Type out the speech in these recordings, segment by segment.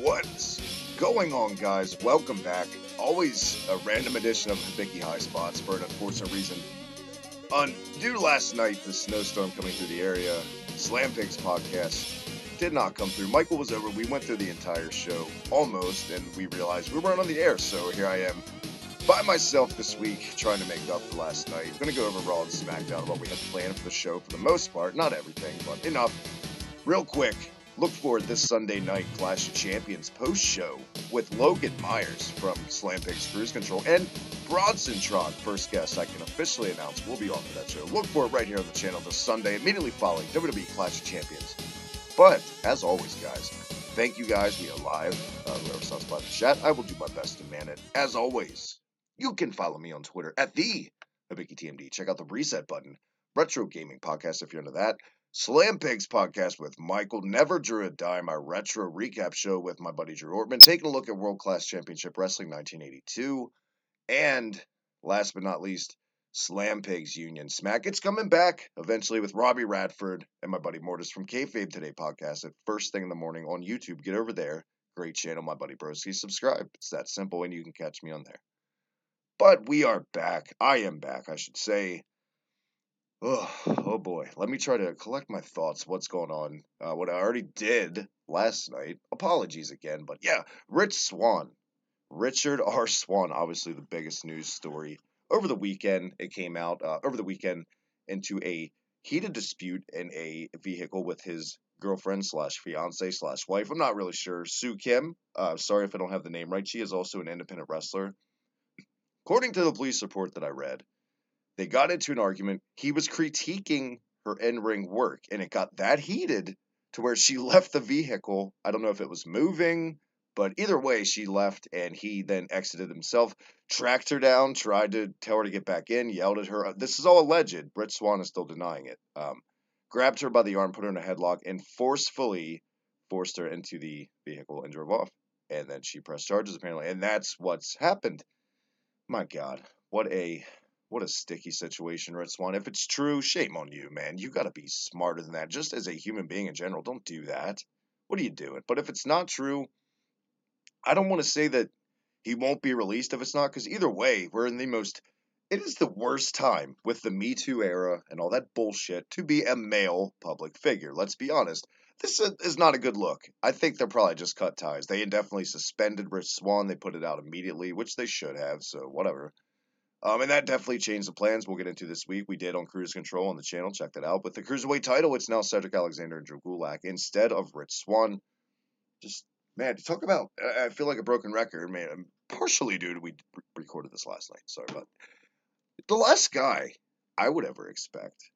What's going on, guys? Welcome back. Always a random edition of Hibiki Highspots for an unfortunate reason. Due to last night, the snowstorm coming through the area, Slam Pigs podcast did not come through. Michael was over. We went through the entire show almost, and we realized we weren't on the air. So here I am by myself this week, trying to make up for last night. I'm going to go over Raw and SmackDown, what we had planned for the show for the most part. Not everything, but enough. Real quick. Look forward this Sunday night Clash of Champions post-show with Logan Myers from Slam Pigs Cruise Control and Bronson Tron, first guest I can officially announce will be on for that show. Look for it right here on the channel this Sunday, immediately following WWE Clash of Champions. But, as always, guys, thank you guys. We are live. Whoever stops by the chat, I will do my best to man it. As always, you can follow me on Twitter at the HibikiTMD. Check out the reset button. Retro Gaming Podcast if you're into that. Slam Pigs podcast with Michael, Never Drew a Dime, my retro recap show with my buddy Drew Ortman, taking a look at World Class Championship Wrestling 1982, and last but not least, Slam Pigs Union Smack. It's coming back eventually with Robbie Radford and my buddy Mortis from Kayfabe Today podcast at first thing in the morning on YouTube. Get over there. Great channel, my buddy Broski. Subscribe. It's that simple, and you can catch me on there. But we are back. I am back, I should say. Oh boy. Let me try to collect my thoughts. What's going on? What I already did last night. Apologies again, but yeah, Richard R. Swan, obviously the biggest news story over the weekend. It came out over the weekend into a heated dispute in a vehicle with his girlfriend slash fiance slash wife. I'm not really sure. Sue Kim. Sorry if I don't have the name right. She is also an independent wrestler. According to the police report that I read, they got into an argument. He was critiquing her in-ring work, and it got that heated to where she left the vehicle. I don't know if it was moving, but either way, she left, and he then exited himself, tracked her down, tried to tell her to get back in, yelled at her. This is all alleged. Rich Swann is still denying it. Grabbed her by the arm, put her in a headlock, and forcefully forced her into the vehicle and drove off. And then she pressed charges, apparently, and that's what's happened. My God, what a sticky situation, Red Swan. If it's true, shame on you, man. You gotta be smarter than that. Just as a human being in general, don't do that. What are you doing? But if it's not true, I don't want to say that he won't be released if it's not, because either way, we're in it is the worst time with the Me Too era and all that bullshit to be a male public figure. Let's be honest. This is not a good look. I think they're probably just cut ties. They indefinitely suspended Rich Swann. They put it out immediately, which they should have, so whatever. And that definitely changed the plans we'll get into this week. We did on Cruise Control on the channel. Check that out. With the Cruiserweight title, it's now Cedric Alexander and Drew Gulak instead of Rich Swann. Just, man, to talk about, I feel like a broken record, man. Partially due to we recorded this last night. Sorry, but the last guy I would ever expect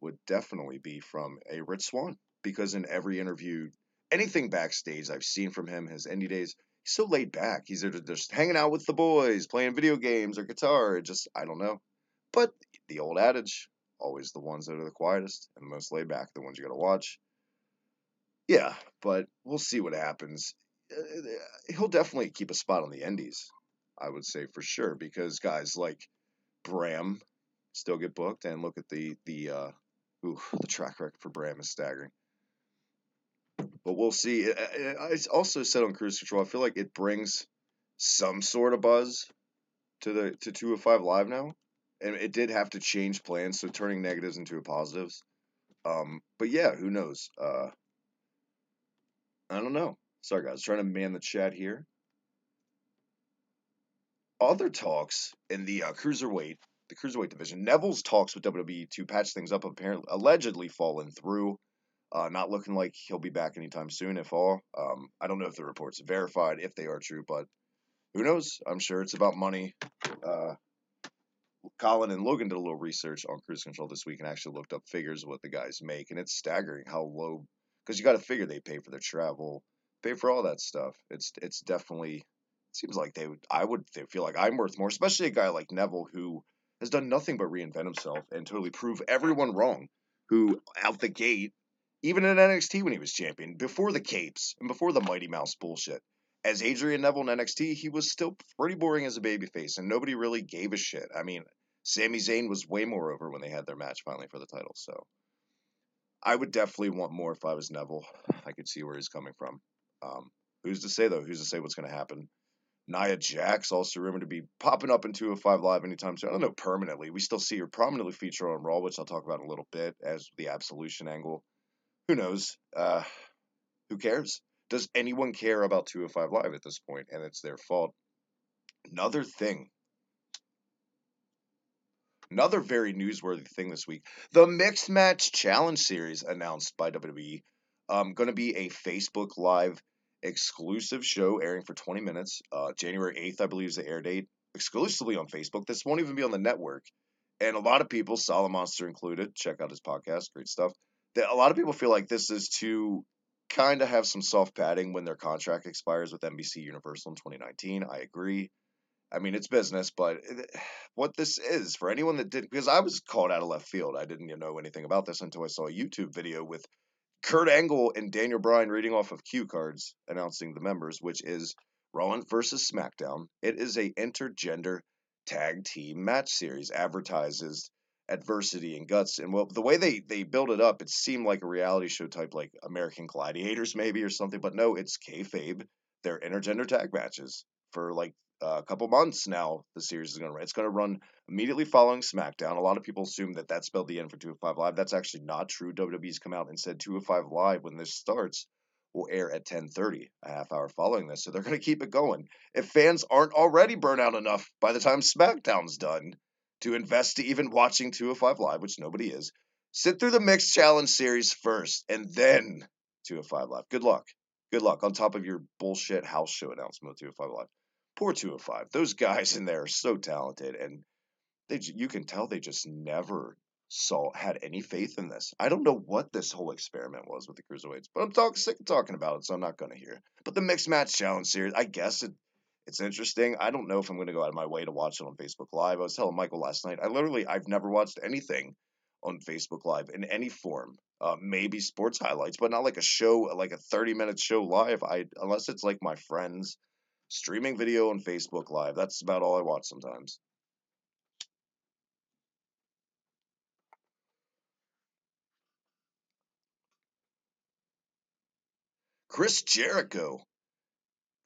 would definitely be from a Rich Swann. Because in every interview, anything backstage I've seen from him, his indie days, he's so laid back. He's just hanging out with the boys, playing video games or guitar. I don't know. But the old adage, always the ones that are the quietest and the most laid back, the ones you got to watch. Yeah, but we'll see what happens. He'll definitely keep a spot on the Indies, I would say for sure, because guys like Bram still get booked, and look at the track record for Bram is staggering. But we'll see. I also said on Cruise Control, I feel like it brings some sort of buzz to 205 Live now, and it did have to change plans, so turning negatives into positives. But yeah, who knows? I don't know. Sorry guys, trying to man the chat here. Other talks in the cruiserweight division. Neville's talks with WWE to patch things up apparently allegedly fallen through. Not looking like he'll be back anytime soon, if all. I don't know if the reports are verified, if they are true, but who knows? I'm sure it's about money. Uh, Colin and Logan did a little research on Cruise Control this week and actually looked up figures of what the guys make, and it's staggering how low. Because you got to figure they pay for their travel, pay for all that stuff. It's definitely seems like they feel like I'm worth more, especially a guy like Neville who has done nothing but reinvent himself and totally prove everyone wrong. Who out the gate, even in NXT when he was champion, before the capes and before the Mighty Mouse bullshit. As Adrian Neville in NXT, he was still pretty boring as a babyface, and nobody really gave a shit. I mean, Sami Zayn was way more over when they had their match finally for the title. So I would definitely want more if I was Neville. I could see where he's coming from. Who's to say though? Who's to say what's going to happen? Nia Jax also rumored to be popping up in 205 Live anytime soon. I don't know permanently. We still see her prominently featured on Raw, which I'll talk about in a little bit as the Absolution angle. Who knows? Who cares? Does anyone care about 205 Live at this point? And it's their fault. Another thing Another very newsworthy thing this week: the Mixed Match Challenge Series announced by WWE. Going to be a Facebook Live exclusive show airing for 20 minutes. January 8th, I believe, is the air date. Exclusively on Facebook. This won't even be on the network. And a lot of people, Solid Monster included, check out his podcast, great stuff. That a lot of people feel like this is to kind of have some soft padding when their contract expires with NBC Universal in 2019. I agree. I mean, it's business, but what this is for anyone that did, because I was called out of left field. I didn't even know anything about this until I saw a YouTube video with Kurt Angle and Daniel Bryan reading off of cue cards announcing the members, which is Raw versus SmackDown. It is a intergender tag team match series, advertises adversity and guts. And well, the way they build it up, it seemed like a reality show type, like American Gladiators maybe or something. But no, it's kayfabe. They're intergender tag matches for like a couple months now. The series is going to run. It's going to run immediately following SmackDown. A lot of people assume that that spelled the end for 205 Live. That's actually not true. WWE's come out and said 205 Live, when this starts, will air at 10:30, a half hour following this. So they're going to keep it going. If fans aren't already burnt out enough by the time SmackDown's done to invest to even watching 205 Live, which nobody is, sit through the Mixed Challenge series first and then 205 Live. Good luck. Good luck on top of your bullshit house show announcement of 205 Live. Poor 205. Those guys in there are so talented, and you can tell they just never had any faith in this. I don't know what this whole experiment was with the cruiserweights, but I'm sick of talking about it, so I'm not going to hear. But the Mixed Match Challenge series, I guess it's interesting. I don't know if I'm going to go out of my way to watch it on Facebook Live. I was telling Michael last night, I've never watched anything on Facebook Live in any form. Maybe sports highlights, but not like a show, like a 30-minute show live. Unless it's like my friends streaming video on Facebook Live. That's about all I watch sometimes. Chris Jericho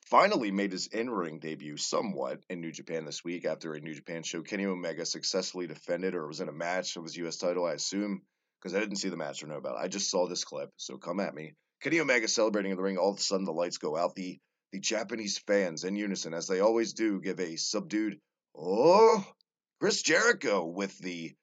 finally made his in-ring debut somewhat in New Japan this week after a New Japan show. Kenny Omega successfully defended, or was in a match of his U.S. title, I assume, because I didn't see the match or know about it. I just saw this clip, so come at me. Kenny Omega celebrating in the ring. All of a sudden, the lights go out. The Japanese fans, in unison, as they always do, give a subdued, "Oh!" Chris Jericho with the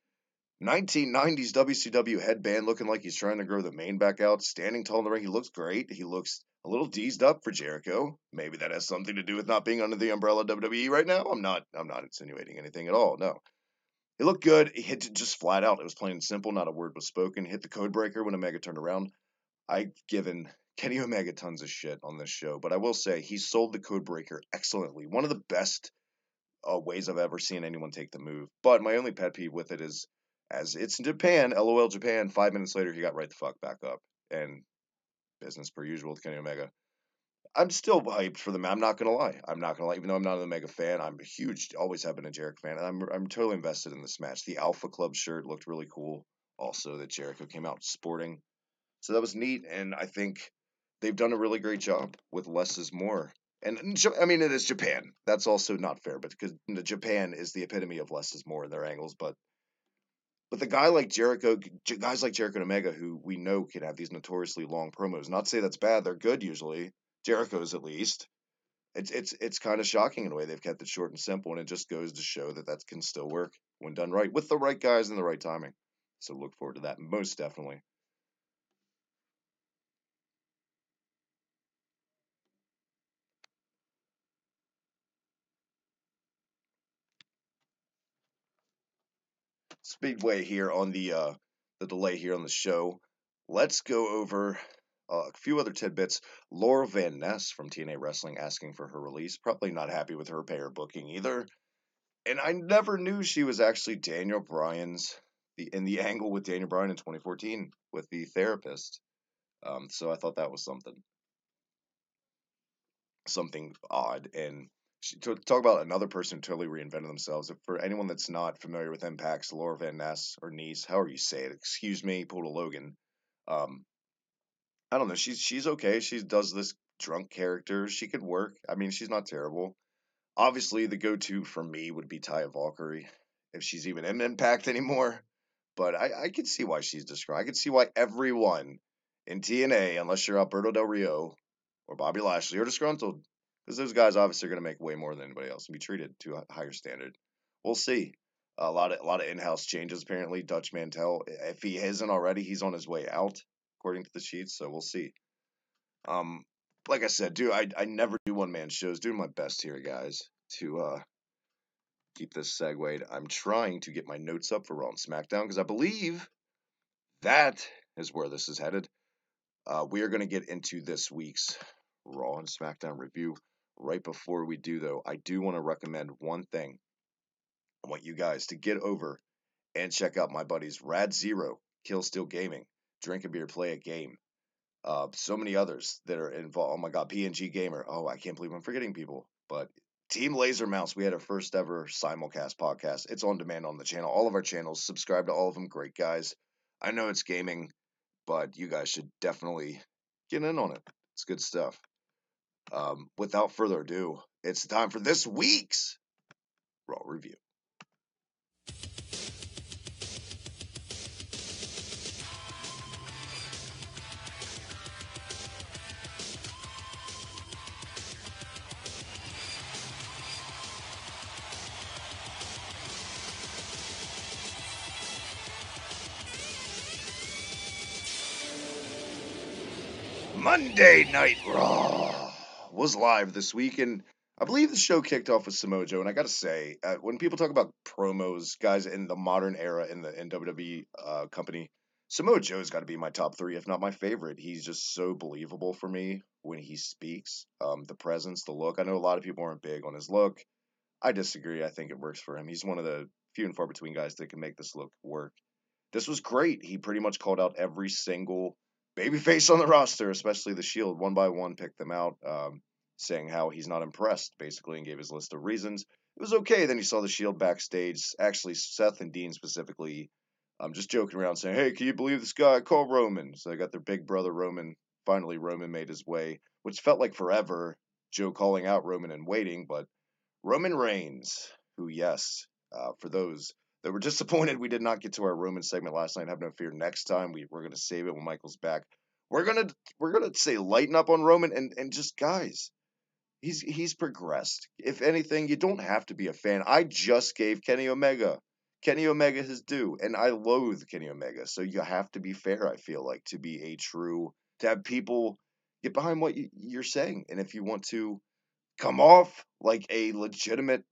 1990s WCW headband, looking like he's trying to grow the mane back out, standing tall in the ring. He looks great. He looks a little deezed up for Jericho. Maybe that has something to do with not being under the umbrella of WWE right now. I'm not insinuating anything at all. No. He looked good. He hit it just flat out. It was plain and simple. Not a word was spoken. Hit the code breaker when Omega turned around. I've given Kenny Omega tons of shit on this show, but I will say he sold the code breaker excellently. One of the best ways I've ever seen anyone take the move. But my only pet peeve with it is, as it's in Japan, LOL Japan, 5 minutes later he got right the fuck back up. And business per usual with Kenny Omega. I'm still hyped for them. I'm not gonna lie. I'm not gonna lie. Even though I'm not an Omega fan, I'm a huge, always have been a Jericho fan, and I'm totally invested in this match. The Alpha Club shirt looked really cool. Also, that Jericho came out sporting, so that was neat. And I think they've done a really great job with less is more. And I mean, it is Japan. That's also not fair, but because Japan is the epitome of less is more in their angles. But the guy like Jericho, guys like Jericho and Omega, who we know can have these notoriously long promos. Not to say that's bad; they're good usually. Jericho's at least. It's kind of shocking in a way they've kept it short and simple, and it just goes to show that that can still work when done right with the right guys and the right timing. So look forward to that most definitely. Speedway here on the delay here on the show. Let's go over a few other tidbits. Laura Van Ness from TNA Wrestling asking for her release. Probably not happy with her payer booking either. And I never knew she was actually Daniel Bryan's in the angle with Daniel Bryan in 2014 with the therapist. So I thought that was something odd. And to talk about another person who totally reinvented themselves. For anyone that's not familiar with Impact's Laura Van Ness or Niece, however you say it, excuse me, Poodle Logan. Um, I don't know. She's okay. She does this drunk character. She could work. I mean, she's not terrible. Obviously, the go-to for me would be Taya Valkyrie, if she's even in Impact anymore. But I could see why she's described. I could see why everyone in TNA, unless you're Alberto Del Rio or Bobby Lashley, are disgruntled. Because those guys obviously are going to make way more than anybody else and be treated to a higher standard. We'll see. A lot of in-house changes apparently. Dutch Mantel, if he isn't already, he's on his way out, according to the sheets. So we'll see. Um, like I said, dude, I never do one man shows. Doing my best here, guys, to keep this segued. I'm trying to get my notes up for Raw and SmackDown because I believe that is where this is headed. We are going to get into this week's Raw and SmackDown review. Right before we do, though, I do want to recommend one thing. I want you guys to get over and check out my buddies Rad Zero, Kill Steel Gaming, Drink a Beer, Play a Game. So many others that are involved. Oh my God, PNG Gamer. Oh, I can't believe I'm forgetting people. But Team Laser Mouse, we had our first ever simulcast podcast. It's on demand on the channel. All of our channels, subscribe to all of them. Great guys. I know it's gaming, but you guys should definitely get in on it. It's good stuff. Without further ado, it's time for this week's Raw review. Monday Night Raw was live this week, and I believe the show kicked off with Samoa Joe. And I gotta say, when people talk about promos, guys in the modern era in the WWE company, Samoa Joe's got to be my top three, if not my favorite. He's just so believable for me when he speaks. The presence, the look. I know a lot of people aren't big on his look. I disagree. I think it works for him. He's one of the few and far between guys that can make this look work. This was great. He pretty much called out every single babyface on the roster, especially the Shield, one by one, picked them out, saying how he's not impressed, basically, and gave his list of reasons. It was okay. Then you saw the Shield backstage, actually Seth and Dean specifically, just joking around, saying, "Hey, can you believe this guy? Call Roman." So they got their big brother Roman. Finally, Roman made his way, which felt like forever. Joe calling out Roman and waiting, but Roman Reigns, who, yes, for those that were disappointed we did not get to our Roman segment last night, have no fear. Next time we're gonna save it when Michael's back. We're gonna say lighten up on Roman and just guys. He's progressed. If anything, you don't have to be a fan. I just gave Kenny Omega. Kenny Omega his due, and I loathe Kenny Omega. So you have to be fair, I feel like, to be a true to have people get behind what you're saying. And if you want to come off like a legitimate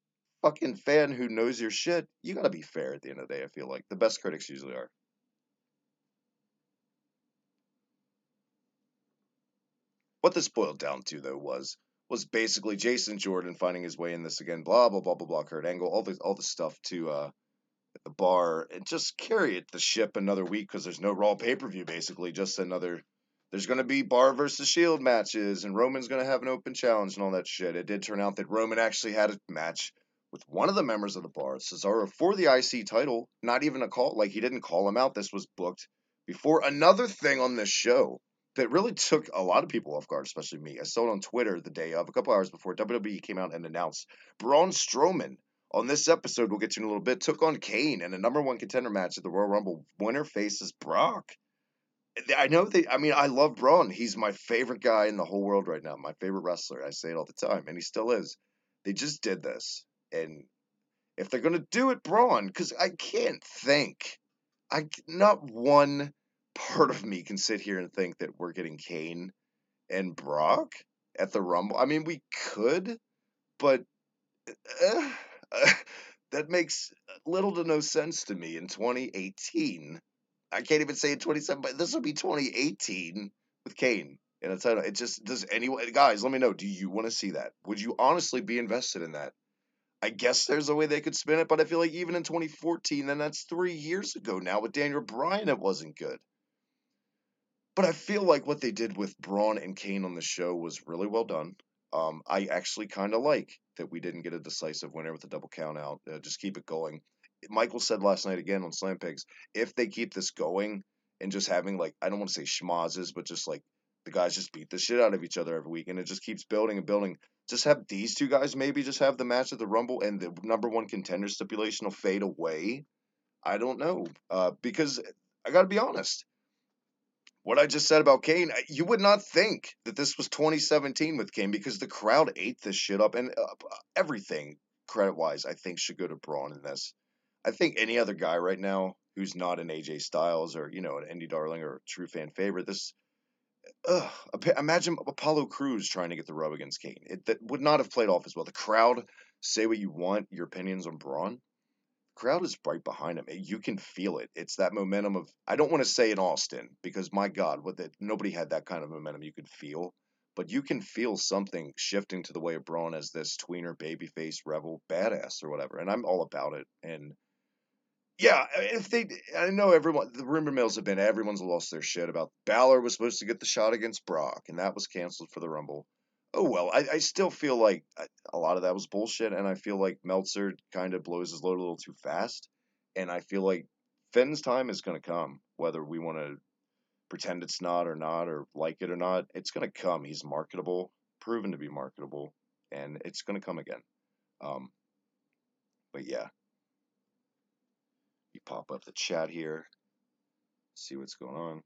fucking fan who knows your shit, you gotta be fair at the end of the day, I feel like. The best critics usually are. What this boiled down to, though, was basically Jason Jordan finding his way in this again, blah blah blah blah blah. Kurt Angle, all the stuff to the bar and just carry it the ship another week because there's no Raw pay per view. Basically, just another. There's going to be Bar versus Shield matches, and Roman's going to have an open challenge and all that shit. It did turn out that Roman actually had a match with one of the members of the Bar, Cesaro, for the IC title. Not even a call, like he didn't call him out. This was booked before. Another thing on this show that really took a lot of people off guard, especially me. I saw it on Twitter the day of, a couple hours before WWE came out and announced Braun Strowman on this episode, we'll get to in a little bit, took on Kane in a number one contender match at the Royal Rumble. Winner faces Brock. I know I mean, I love Braun. He's my favorite guy in the whole world right now. My favorite wrestler. I say it all the time, and he still is. They just did this. And if they're going to do it, Braun, because I can't think. Not one part of me can sit here and think that we're getting Kane and Brock at the Rumble. I mean, we could, but uh, that makes little to no sense to me in 2018. I can't even say in 27, but this will be 2018 with Kane in a title. It just does anyone, guys, let me know. Do you want to see that? Would you honestly be invested in that? I guess there's a way they could spin it, but I feel like even in 2014, then that's 3 years ago now with Daniel Bryan, it wasn't good. But I feel like what they did with Braun and Kane on the show was really well done. I actually kind of like that we didn't get a decisive winner with a double count out. Just keep it going. Michael said last night again on Slam Pigs, if they keep this going and just having, like, I don't want to say schmozzes, but just like the guys just beat the shit out of each other every week and it just keeps building and building. Just have these two guys maybe just have the match at the Rumble and the number one contender stipulation will fade away. I don't know. Because I got to be honest, what I just said about Kane, you would not think that this was 2017 with Kane because the crowd ate this shit up, and everything credit wise, I think should go to Braun in this. I think any other guy right now who's not an AJ Styles or an Indy Darling or a true fan favorite, this imagine Apollo Crews trying to get the rub against Kane. That would not have played off as well. The crowd, say what you want, your opinions on Braun, crowd is right behind him. You can feel it. It's that momentum of, I don't want to say in Austin because my God, nobody had that kind of momentum you could feel, but you can feel something shifting to the way of Braun as this tweener babyface rebel badass or whatever. And I'm all about it. And yeah, I know everyone, the rumor mills have been, everyone's lost their shit about Balor was supposed to get the shot against Brock and that was canceled for the Rumble. Oh well, I still feel like a lot of that was bullshit, and I feel like Meltzer kind of blows his load a little too fast, and I feel like Finn's time is going to come, whether we want to pretend it's not or like it or not. It's going to come. He's marketable, proven to be marketable, and it's going to come again. Um, but yeah, you pop up the chat here, see what's going on.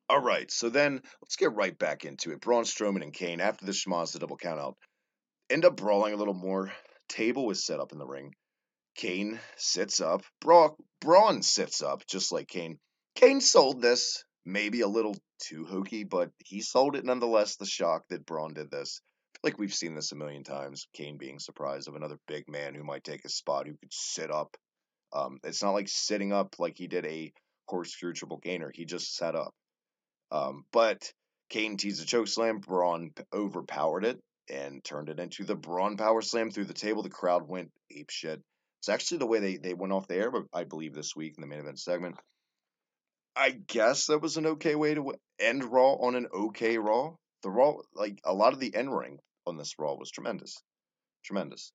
All right, so then let's get right back into it. Braun Strowman and Kane, after the schmoz, the double count out, end up brawling a little more. Table was set up in the ring. Kane sits up. Braun sits up, just like Kane. Kane sold this, maybe a little too hokey, but he sold it nonetheless. The shock that Braun did this. I feel like we've seen this a million times. Kane being surprised of another big man who might take his spot, who could sit up. It's not like sitting up like he did a corkscrew triple gainer. He just sat up. But Kane teased a choke slam. Braun overpowered it and turned it into the Braun power slam through the table. The crowd went ape shit. It's actually the way they went off the air, I believe, this week in the main event segment. I guess that was an okay way to end Raw on an okay Raw. The Raw, like a lot of the end ring on this Raw was tremendous. Tremendous.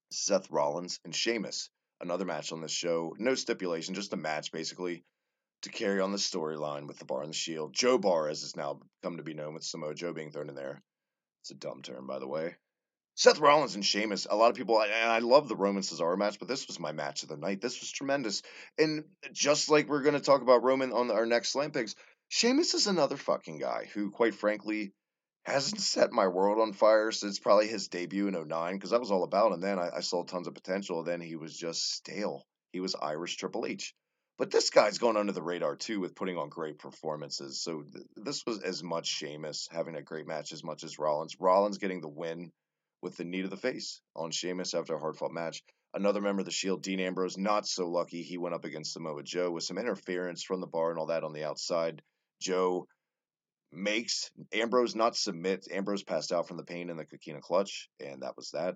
Seth Rollins and Sheamus. Another match on this show. No stipulation, just a match basically to carry on the storyline with the Bar and the Shield. Joe Bar, as is now come to be known, with Samoa Joe being thrown in there. It's a dumb term, by the way. Seth Rollins and Sheamus. A lot of people, and I love the Roman Cesaro match, but this was my match of the night. This was tremendous. And just like we're going to talk about Roman on our next Slam Pigs, Sheamus is another fucking guy who, quite frankly, hasn't set my world on fire since probably his debut in '09, because that was all about him then. I saw tons of potential. Then he was just stale. He was Irish Triple H. But this guy's gone under the radar too with putting on great performances. So this was as much Sheamus having a great match as much as Rollins. Rollins getting the win with the knee to the face on Sheamus after a hard fought match. Another member of the Shield, Dean Ambrose, not so lucky. He went up against Samoa Joe with some interference from the bar and all that on the outside. Joe makes Ambrose not submit. Ambrose passed out from the pain in the Coquina clutch, and that was that.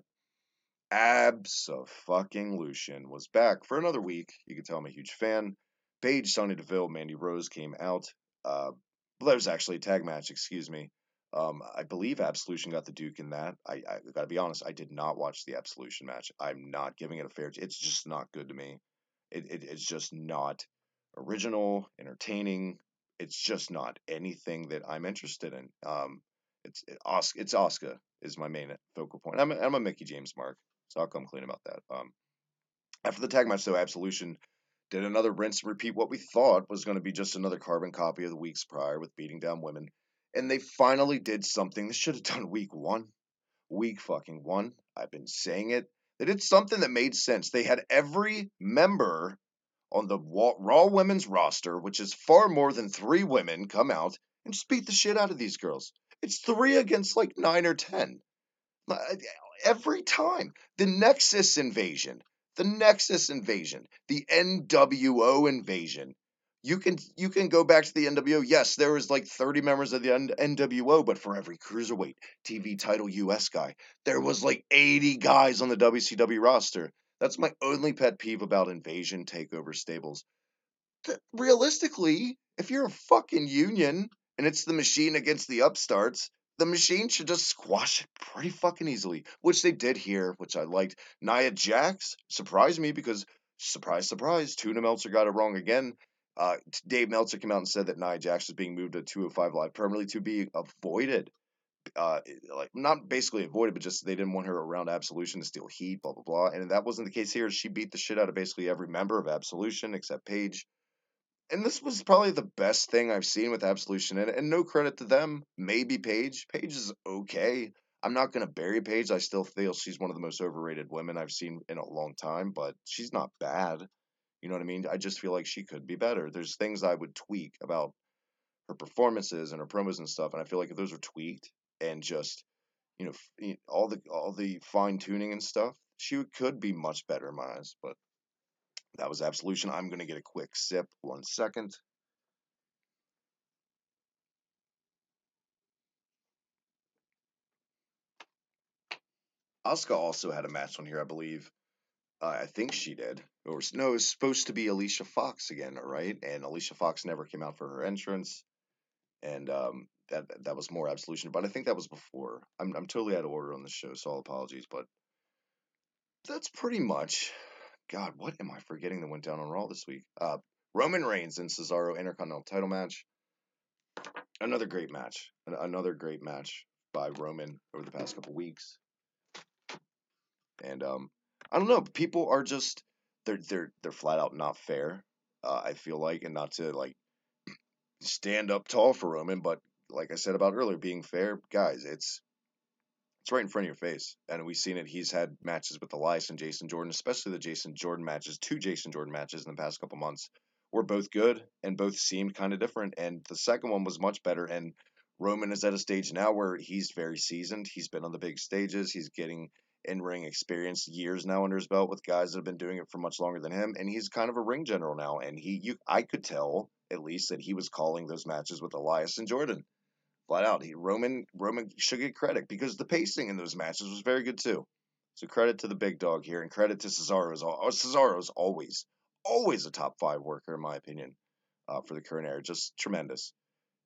Abso-fucking-Lucian was back for another week. You can tell I'm a huge fan. Paige, Sonya Deville, Mandy Rose came out. Well, that was actually a tag match, excuse me. I believe Absolution got the Duke in that. I gotta be honest, I did not watch the Absolution match. I'm not giving it a fair. It's just not good to me. It's just not original, entertaining. It's just not anything that I'm interested in. It's Asuka is my main focal point. I'm a Mickey James mark, so I'll come clean about that. After the tag match, though, Absolution did another rinse and repeat what we thought was going to be just another carbon copy of the weeks prior with beating down women. And they finally did something they should have done week one. Week fucking one. I've been saying it. They did something that made sense. They had every member on the Raw women's roster, which is far more than 3 women, come out and just beat the shit out of these girls. It's 3 against like 9 or 10. Every time. The Nexus invasion, the NWO invasion. You can go back to the NWO. Yes, there was like 30 members of the NWO, but for every cruiserweight TV title US guy, there was like 80 guys on the WCW roster. That's my only pet peeve about invasion takeover stables. Realistically, if you're a fucking union and it's the Machine against the upstarts, the Machine should just squash it pretty fucking easily, which they did here, which I liked. Nia Jax surprised me because, surprise, surprise, Tuna Meltzer got it wrong again. Dave Meltzer came out and said that Nia Jax was being moved to 205 Live permanently to be avoided. Like, not basically avoided, but just they didn't want her around Absolution to steal heat, blah, blah, blah. And that wasn't the case here. She beat the shit out of basically every member of Absolution except Paige. And this was probably the best thing I've seen with Absolution in it. And no credit to them. Maybe Paige. Paige is okay. I'm not going to bury Paige. I still feel she's one of the most overrated women I've seen in a long time, but she's not bad. You know what I mean? I just feel like she could be better. There's things I would tweak about her performances and her promos and stuff, and I feel like if those were tweaked and just, all the fine tuning and stuff, she could be much better in my eyes. But that was Absolution. I'm going to get a quick sip. 1 second. Asuka also had a match on here, I believe. I think she did. Or no, it was supposed to be Alicia Fox again, right? And Alicia Fox never came out for her entrance, and that was more Absolution. But I think that was before. I'm totally out of order on this show, so all apologies. But that's pretty much. God, what am I forgetting that went down on Raw this week? Roman Reigns and Cesaro Intercontinental Title match. Another great match. Another great match by Roman over the past couple weeks. And I don't know. People are just they're flat out not fair. I feel like, and not to like stand up tall for Roman, but like I said about earlier, being fair, guys, it's right in front of your face, and we've seen it. He's had matches with Elias and Jason Jordan, especially the Jason Jordan matches, 2 Jason Jordan matches in the past couple months, were both good and both seemed kind of different. And the second one was much better. And Roman is at a stage now where he's very seasoned. He's been on the big stages. He's getting in-ring experience, years now under his belt with guys that have been doing it for much longer than him. And he's kind of a ring general now. And I could tell at least that he was calling those matches with Elias and Jordan. Flat out, Roman should get credit because the pacing in those matches was very good too. So credit to the big dog here, and credit to Cesaro. Cesaro's always a top 5 worker in my opinion for the current era. Just tremendous.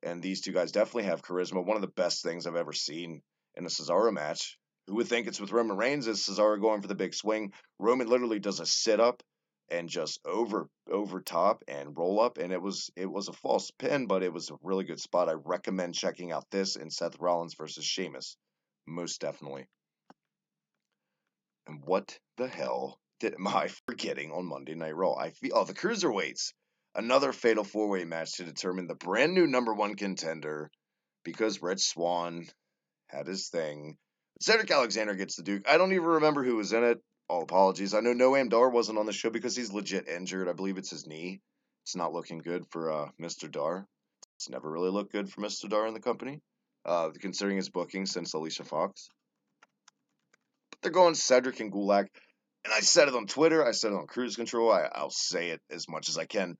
And these two guys definitely have charisma. One of the best things I've ever seen in a Cesaro match. Who would think it's with Roman Reigns? Is Cesaro going for the big swing? Roman literally does a sit up and just over top and roll up, and it was a false pin, but it was a really good spot. I recommend checking out this and Seth Rollins versus Sheamus, most definitely. And what the hell am I forgetting on Monday Night Raw? The cruiserweights, another fatal 4-way match to determine the brand new #1 contender, because Red Swan had his thing. Cedric Alexander gets the Duke. I don't even remember who was in it. All apologies. I know Noam Dar wasn't on the show because he's legit injured. I believe it's his knee. It's not looking good for Mr. Dar. It's never really looked good for Mr. Dar in the company, considering his booking since Alicia Fox. But they're going Cedric and Gulak. And I said it on Twitter. I said it on Cruise Control. I'll say it as much as I can.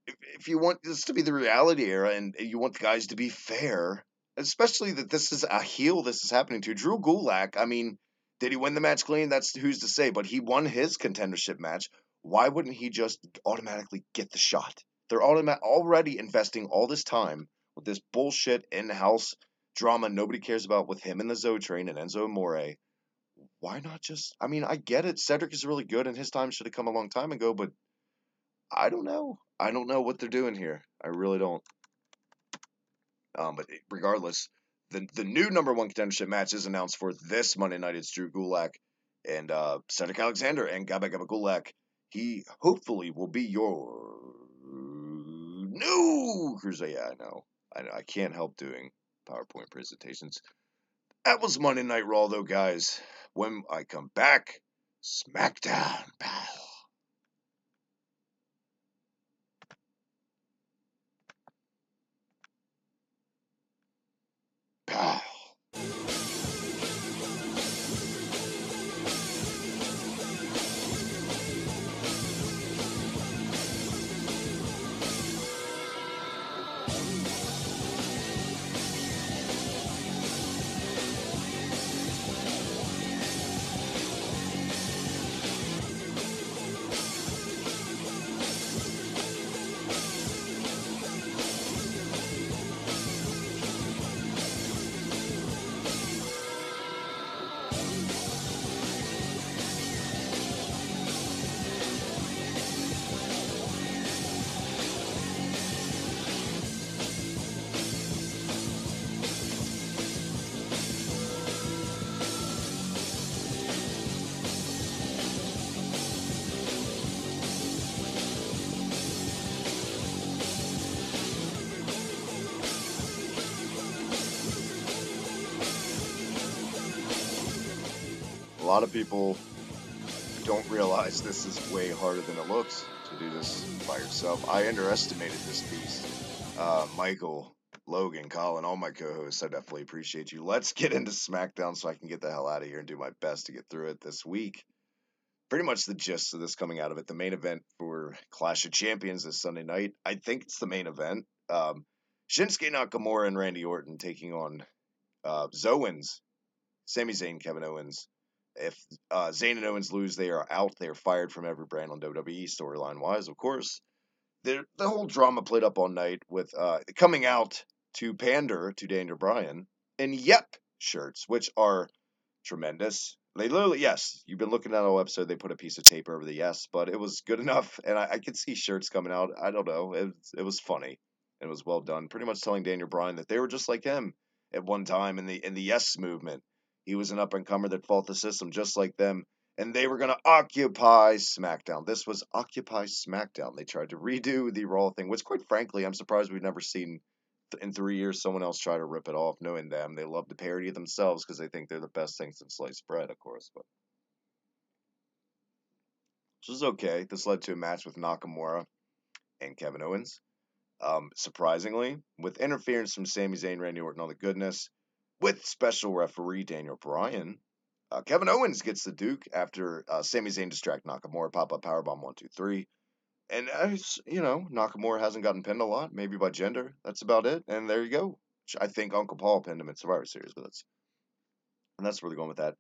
If you want this to be the reality era and you want the guys to be fair, especially that this is a heel this is happening to, Drew Gulak, I mean, did he win the match clean? That's who's to say, but he won his contendership match. Why wouldn't he just automatically get the shot? They're already investing all this time with this bullshit in-house drama nobody cares about with him and the Zoe Train and Enzo Amore. Why not just? I mean, I get it. Cedric is really good, and his time should have come a long time ago. But I don't know. I don't know what they're doing here. I really don't. But regardless, the new number one contendership match is announced for this Monday night. It's Drew Gulak and Cedric Alexander and Gaba Gaba Gulak. He hopefully will be your new cruiser. Yeah, I know. I can't help doing PowerPoint presentations. That was Monday Night Raw, though, guys. When I come back, SmackDown, pal. Pal. A lot of people don't realize this is way harder than it looks to do this by yourself. I underestimated this beast. Michael, Logan, Colin, all my co-hosts, I definitely appreciate you. Let's get into SmackDown so I can get the hell out of here and do my best to get through it this week. Pretty much the gist of this coming out of it. The main event for Clash of Champions this Sunday night. I think it's the main event. Shinsuke Nakamura and Randy Orton taking on Zowens, Sami Zayn, Kevin Owens. If Zayn and Owens lose, they are out. They are fired from every brand on WWE storyline wise, of course. The whole drama played up all night with coming out to pander to Daniel Bryan in Yep shirts, which are tremendous. They literally, yes, you've been looking at our episode. They put a piece of tape over the yes, but it was good enough, and I could see shirts coming out. I don't know, it was funny. It was well done. Pretty much telling Daniel Bryan that they were just like him at one time in the yes movement. He was an up and comer that fought the system just like them, and they were going to occupy SmackDown. This was Occupy SmackDown. They tried to redo the Raw thing, which, quite frankly, I'm surprised we've never seen in 3 years someone else try to rip it off, knowing them. They love to parody themselves because they think they're the best thing since sliced bread, of course. But this was okay. This led to a match with Nakamura and Kevin Owens. Surprisingly, with interference from Sami Zayn, Randy Orton, all the goodness, with special referee Daniel Bryan, Kevin Owens gets the Duke after Sami Zayn distract Nakamura, pop up powerbomb 1, 2, 3. And Nakamura hasn't gotten pinned a lot, maybe by gender. That's about it. And there you go. I think Uncle Paul pinned him in Survivor Series, but that's where they're going with that.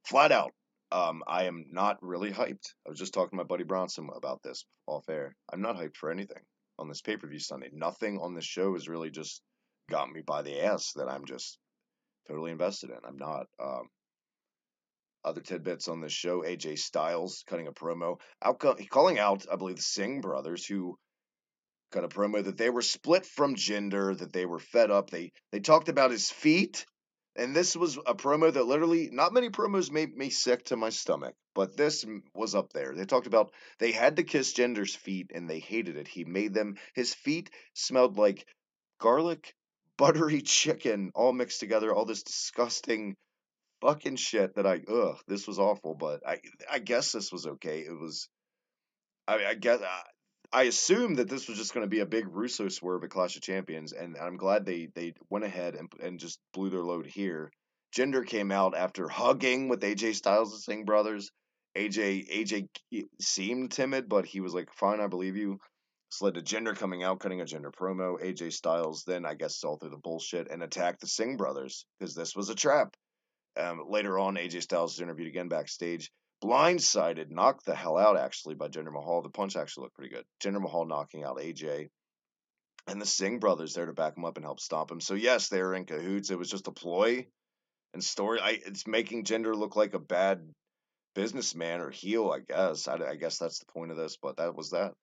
Flat out, I am not really hyped. I was just talking to my buddy Bronson about this off air. I'm not hyped for anything on this pay-per-view Sunday. Nothing on this show has really just got me by the ass that I'm just totally invested in. I'm not. Other tidbits on this show: AJ Styles cutting a promo, calling out, I believe, the Singh brothers, who cut a promo that they were split from gender, that they were fed up. They talked about his feet, and this was a promo that literally not many promos made me sick to my stomach, but this was up there. They talked about they had to kiss Gender's feet and they hated it. He made them his feet smelled like garlic, buttery chicken all mixed together, all this disgusting fucking shit that this was awful, but I guess this was okay. It was I guess I assumed that this was just going to be a big Russo swerve at Clash of Champions, and I'm glad they went ahead and just blew their load here. Jinder came out after hugging with AJ Styles and Singh brothers, AJ seemed timid, but he was like, "Fine, I believe you." This led to Jinder coming out, cutting a Jinder promo. AJ Styles then, I guess, saw through the bullshit and attacked the Singh brothers because this was a trap. Later on, AJ Styles is interviewed again backstage. Blindsided, knocked the hell out actually by Jinder Mahal. The punch actually looked pretty good. Jinder Mahal knocking out AJ. And the Singh brothers there to back him up and help stop him. So yes, they were in cahoots. It was just a ploy and story. It's making Jinder look like a bad businessman or heel. I guess. I guess that's the point of this. But that was that.